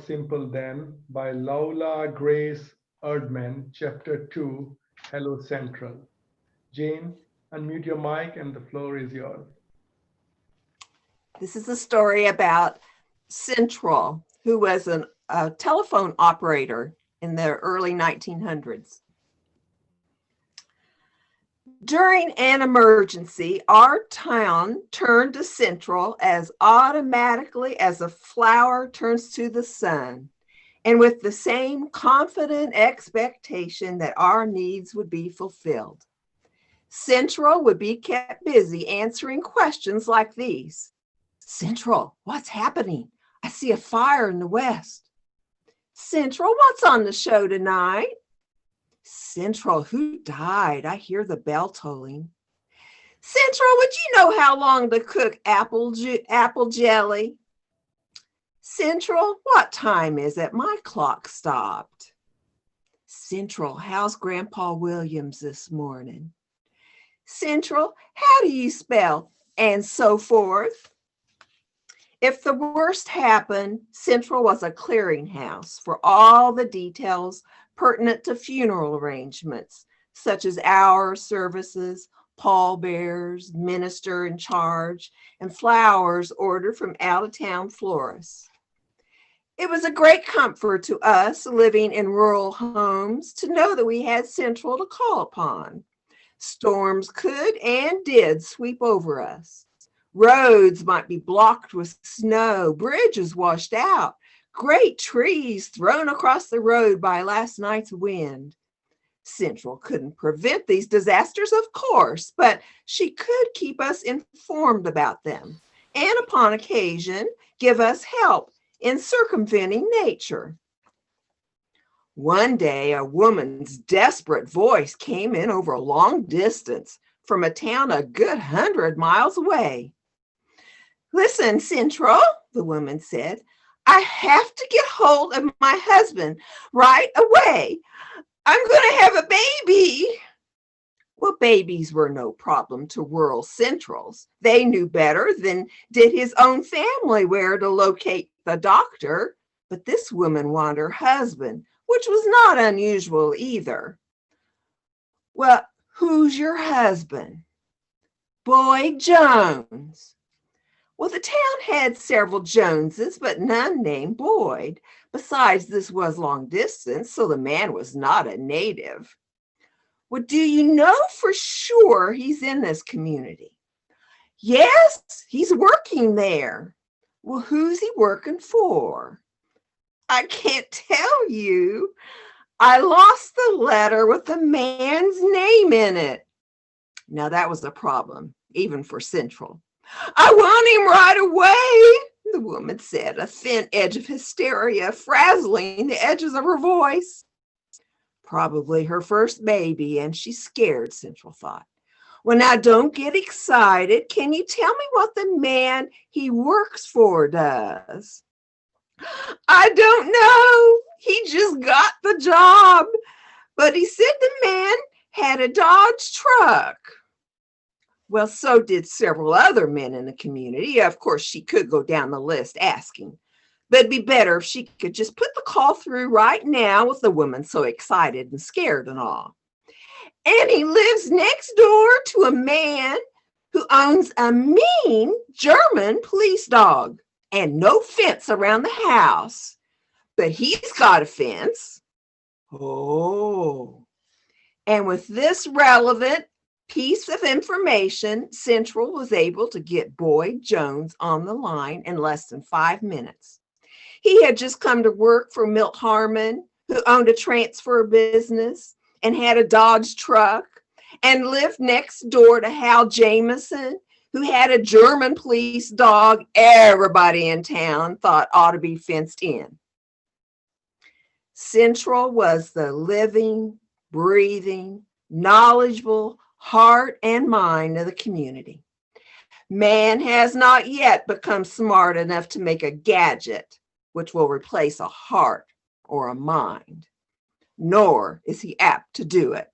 Simple Then by Laula Grace Erdman, Chapter 2, Hello Central. Jane, unmute your mic and the floor is yours. This is a story about Central, who was a telephone operator in the early 1900s. During an emergency, our town turned to Central as automatically as a flower turns to the sun, and with the same confident expectation that our needs would be fulfilled. Central would be kept busy answering questions like these. Central, what's happening? I see a fire in the west. Central, what's on the show tonight? Central, who died? I hear the bell tolling. Central, would you know how long to cook apple jelly? Central, what time is it? My clock stopped. Central, how's Grandpa Williams this morning? Central, how do you spell? And so forth. If the worst happened, Central was a clearinghouse for all the details pertinent to funeral arrangements, such as hour services, pallbearers, minister in charge, and flowers ordered from out-of-town florists. It was a great comfort to us living in rural homes to know that we had Central to call upon. Storms could and did sweep over us. Roads might be blocked with snow, bridges washed out, great trees thrown across the road by last night's wind. Central couldn't prevent these disasters, of course, but she could keep us informed about them and, upon occasion, give us help in circumventing nature. One day, a woman's desperate voice came in over a long distance from a town a good 100 miles away. Listen, Central, the woman said, I have to get hold of my husband right away. I'm going to have a baby. Well, babies were no problem to rural Centrals. They knew better than did his own family where to locate the doctor. But this woman wanted her husband, which was not unusual either. Well, who's your husband? Boyd Jones. Well, the town had several Joneses, but none named Boyd. Besides, this was long distance, so the man was not a native. Well, do you know for sure he's in this community? Yes, he's working there. Well, who's he working for? I can't tell you. I lost the letter with the man's name in it. Now that was a problem, even for Central. I want him right away, the woman said, a thin edge of hysteria frazzling the edges of her voice. Probably her first baby, and she's scared, Central thought. Well, now don't get excited. Can you tell me what the man he works for does? I don't know. He just got the job, but he said the man had a Dodge truck. Well, so did several other men in the community. Of course, she could go down the list asking, but it'd be better if she could just put the call through right now with the woman so excited and scared and all. And he lives next door to a man who owns a mean German police dog and no fence around the house. But he's got a fence. Oh. And with this relevant piece of information, Central was able to get Boyd Jones on the line in less than 5 minutes. He had just come to work for Milt Harmon, who owned a transfer business and had a Dodge truck, and lived next door to Hal Jameson, who had a German police dog everybody in town thought ought to be fenced in. Central was the living, breathing, knowledgeable heart and mind of the community. Man has not yet become smart enough to make a gadget which will replace a heart or a mind, nor is he apt to do it.